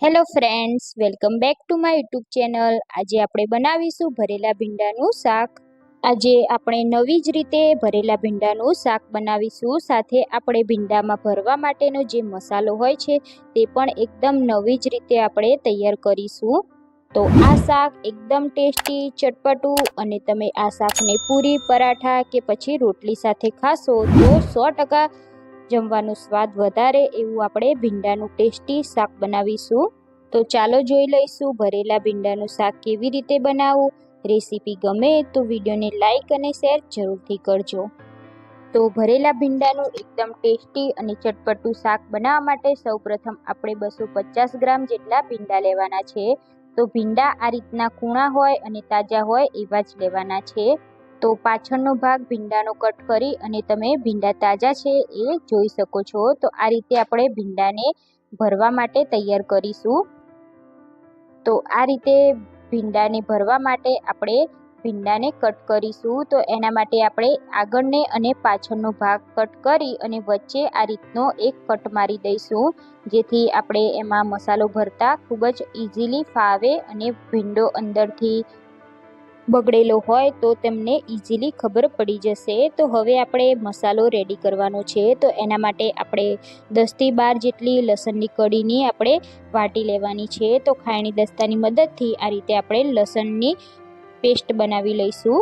Hello friends, welcome back to my YouTube channel. આજે આપણે બનાવીશું ભરેલા ભીંડાનું શાક। આજે આપણે નવી જ રીતે ભરેલા ભીંડાનું શાક બનાવીશું। સાથે આપણે ભીંડામાં ભરવા માટેનો જે મસાલો હોય છે તે પણ એકદમ નવી જ રીતે આપણે તૈયાર કરીશું। તો આ શાક એકદમ ટેસ્ટી, ચટપટું અને તમે આ શાકને પૂરી, પરાઠા કે પછી રોટલી સાથે ખાશો તો 100% જમવાનો સ્વાદ વધારે એવું આપણે ભીંડાનું ટેસ્ટી શાક બનાવીશું। તો ચાલો જોઈ લઈશું ભરેલા ભીંડાનું શાક કેવી રીતે બનાવવું। રેસીપી ગમે તો વિડીયોને લાઈક અને શેર જરૂરથી કરજો। તો ભરેલા ભીંડાનું એકદમ ટેસ્ટી અને ચટપટું શાક બનાવવા માટે સૌપ્રથમ આપણે 250 ગ્રામ જેટલા ભીંડા લેવાના છે। તો ભીંડા આ રીતના કૂણા હોય અને તાજા હોય એવા જ લેવાના છે। તો પાછળનો ભાગ ભીંડાનો કટ કરી અને તમે ભીંડા તાજા છે એ જોઈ શકો છો। તો આ રીતે આપણે ભીંડાને ભરવા માટે તૈયાર કરીશું। તો આ રીતે ભીંડાને ભરવા માટે આપણે ભીંડાને કટ કરીશું। તો એના માટે આપણે આગળને અને પાછળનો ભાગ કટ કરી અને વચ્ચે આ રીતનો એક કટ મારી દઈશું, જેથી આપણે એમાં મસાલો ભરતા ખૂબ જ ઇઝીલી ફાવે અને ભીંડો અંદરથી બગડેલો હોય તો તેમને ઇઝીલી ખબર પડી જશે। તો હવે આપણે મસાલો રેડી કરવાનો છે। તો એના માટે આપણે 10 થી 12 જેટલી લસણની કળીની આપણે વાટી લેવાની છે। તો ખાયણી દસ્તાની મદદથી આ રીતે આપણે લસણની પેસ્ટ બનાવી લઈશું।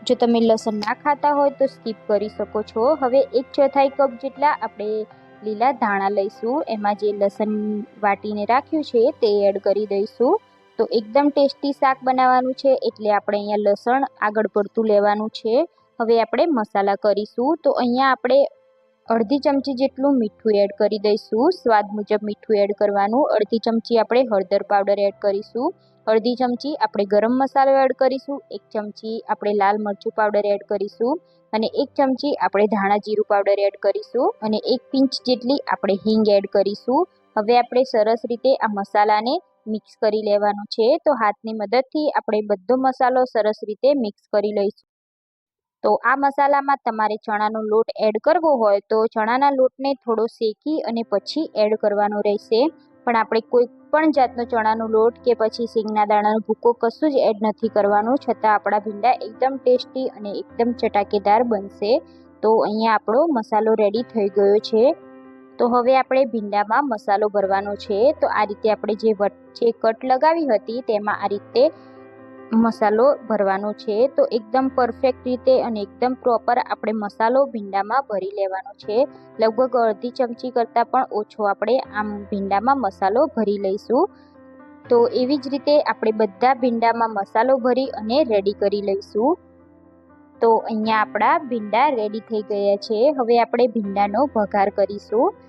જો તમે લસણ ના ખાતા હોય તો સ્કીપ કરી શકો છો। હવે 1/4 કપ જેટલા આપણે લીલા ધાણા લઈશું। એમાં જે લસણ વાટીને રાખ્યું છે તે એડ કરી દઈશું। તો એકદમ ટેસ્ટી શાક બનાવવાનું છે એટલે આપણે અહીંયા લસણ આગળ પડતું લેવાનું છે। હવે આપણે મસાલા કરીશું। તો અહીંયા આપણે અડધી ચમચી જેટલું મીઠું એડ કરી દઈશું। સ્વાદ મુજબ મીઠું એડ કરવાનું। અડધી ચમચી આપણે હળદર પાવડર એડ કરીશું। અડધી ચમચી આપણે ગરમ મસાલો એડ કરીશું। 1 ચમચી આપણે લાલ મરચું પાવડર એડ કરીશું અને 1 ચમચી આપણે ધાણા જીરું પાવડર એડ કરીશું અને 1 પિંચ જેટલી આપણે હિંગ એડ કરીશું। હવે આપણે સરસ રીતે આ મસાલાને મિક્સ કરી લેવાનું છે। તો હાથની મદદથી આપણે બધો મસાલો સરસ રીતે મિક્સ કરી લઈશું। તો આ મસાલામાં તમારે ચણાનો લોટ એડ કરવો હોય તો ચણાના લોટને થોડો શેકી અને પછી એડ કરવાનો રહેશે। પણ આપણે કોઈ પણ જાતનો ચણાનો લોટ કે પછી સિંગના દાણાનો ભૂકો કશું જ એડ નથી કરવાનું, છતાં આપણા ભીંડા એકદમ ટેસ્ટી અને એકદમ ચટાકેદાર બનશે। તો અહીંયા આપણો મસાલો રેડી થઈ ગયો છે। તો હવે આપણે ભીંડામાં મસાલો ભરવાનો છે। તો આ રીતે આપણે જે વચ્ચે કટ લગાવી હતી તેમાં આ રીતે મસાલો ભરવાનો છે। તો એકદમ પરફેક્ટ રીતે અને એકદમ પ્રોપર આપણે મસાલો ભીંડામાં ભરી લેવાનો છે। લગભગ અડધી ચમચી કરતાં પણ ઓછો આપણે આમ ભીંડામાં મસાલો ભરી લઈશું। તો એવી જ રીતે આપણે બધા ભીંડામાં મસાલો ભરી અને રેડી કરી લઈશું। તો અહીંયા આપણા ભીંડા રેડી થઈ ગયા છે। હવે આપણે ભીંડાનો વઘાર કરીશું।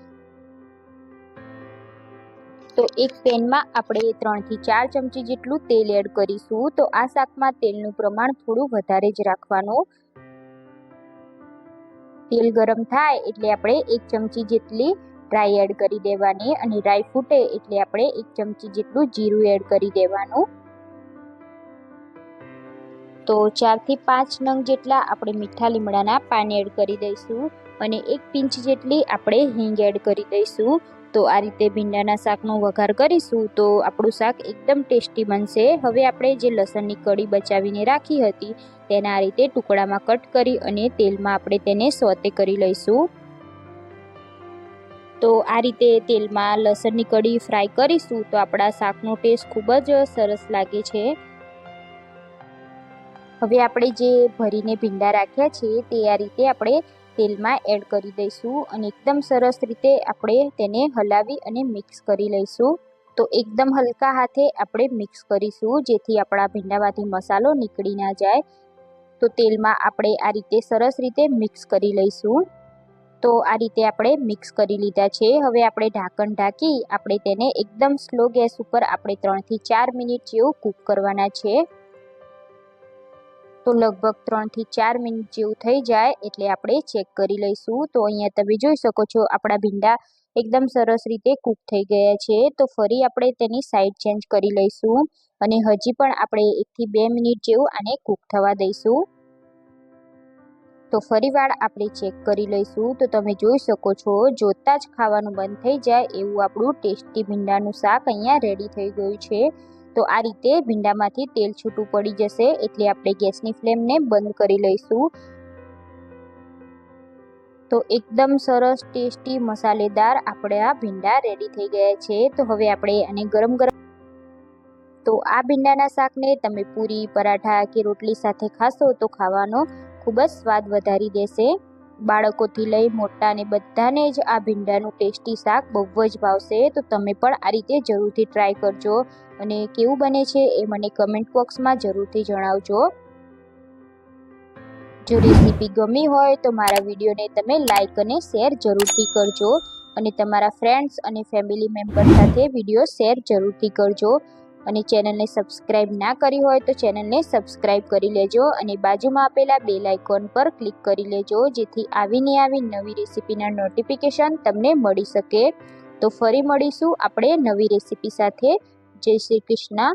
તો એક પેનમાં આપણે 3 થી 4 ચમચી જેટલું તેલ એડ કરીશું। તો આ શાકમાં તેલનું પ્રમાણ થોડું વધારે જ રાખવાનું। તેલ ગરમ થાય એટલે આપણે 1 ચમચી જેટલી રાઈ એડ કરી દેવાની અને રાઈ ફૂટે એટલે આપણે 1 ચમચી જેટલું જીરું એડ કરી દેવાનું। તો 4 થી 5 નંગ જેટલા આપણે મીઠા લીમડાના પાન એડ કરી દઈશું અને 1 પિંચ જેટલી આપણે હિંગ એડ કરી દઈશું। તો આ રીતે ભીંડાના શાકનો વઘાર કરીશું તો આપણું શાક એકદમ ટેસ્ટી બનશે। હવે આપણે જે લસણની કળી બચાવીને રાખી હતી તેના આ રીતે ટુકડામાં કટ કરી અને તેલમાં આપણે તેને સોતે કરી લઈશું। તો આ રીતે તેલમાં લસણની કળી ફ્રાય કરીશું તો આપણા શાકનો ટેસ્ટ ખૂબ જ સરસ લાગે છે। હવે આપણે જે ભરીને ભીંડા રાખ્યા છે તે આ રીતે આપણે તેલમાં એડ કરી દઈશું અને એકદમ સરસ રીતે આપણે તેને હલાવી અને મિક્સ કરી લઈશું। તો એકદમ હલકા હાથે આપણે મિક્સ કરીશું જેથી આપણા ભીંડામાંથી મસાલો નીકળી ના જાય। તો તેલમાં આપણે આ રીતે સરસ રીતે મિક્સ કરી લઈશું। તો આ રીતે આપણે મિક્સ કરી લીધા છે। હવે આપણે ઢાંકણ ઢાંકી આપણે તેને એકદમ સ્લો ગેસ ઉપર આપણે 3 થી 4 મિનિટ જેવું કૂક કરવાના છે। તો લગભગ 3 થી 4 મિનિટ જેવું થઈ જાય એટલે આપણે ચેક કરી લઈશું। તો અહીંયા તમે જોઈ શકો છો આપણા ભીંડા એકદમ સરસ રીતે કૂક થઈ ગયા છે। તો ફરી આપણે તેની સાઈડ ચેન્જ કરી લઈશું અને હજી પણ આપણે 1 થી 2 મિનિટ જેવું આને કૂક થવા દઈશું। તો ફરીવાર આપણે ચેક કરી લઈશું. તો તમે જોઈ શકો છો, જોતાં જ ખાવાનું બંધ થઈ જાય એવું આપણું ટેસ્ટી ભીંડાનું શાક અહીંયા રેડી થઈ ગયું છે. તો આ રીતે ભીંડામાંથી તેલ છૂટું પડી જશે એટલે આપણે ગેસની ફ્લેમને બંધ કરી લઈશું. તો એકદમ સરસ ટેસ્ટી મસાલેદાર આપણા ભીંડા રેડી થઈ ગયા છે. તો હવે આપણે આને ગરમ ગરમ તો આ ભીંડાના શાકને તમે પૂરી, પરાઠા કે રોટલી સાથે ખાશો તો ખાવાનો ખૂબ જ સ્વાદ વધારી દેશે. બાળકોથી લઈ મોટાને બધાને જ આ ભીંડાનું ટેસ્ટી શાક બહુ જ ભાવશે. તો તમે પણ આ રીતે જરૂરથી ટ્રાય કરજો અને કેવું બને છે એ મને કમેન્ટ બોક્સમાં જરૂરથી જણાવજો. જો રેસીપી ગમી હોય તો મારા વિડીયોને તમે લાઈક અને શેર જરૂરથી કરજો અને તમારા ફ્રેન્ડ્સ અને ફેમિલી મેમ્બર સાથે વિડીયો શેર જરૂરથી કરજો. અને ચેનલને સબસ્ક્રાઈબ ના કરી હોય તો ચેનલને સબસ્ક્રાઈબ કરી લેજો અને બાજુમાં આપેલા બેલ આઇકોન પર ક્લિક કરી લેજો, જેથી આવી નવી રેસીપીના નોટિફિકેશન તમને મળી શકે. તો ફરી મળીશું આપણે નવી રેસીપી સાથે. જય શ્રી કૃષ્ણ.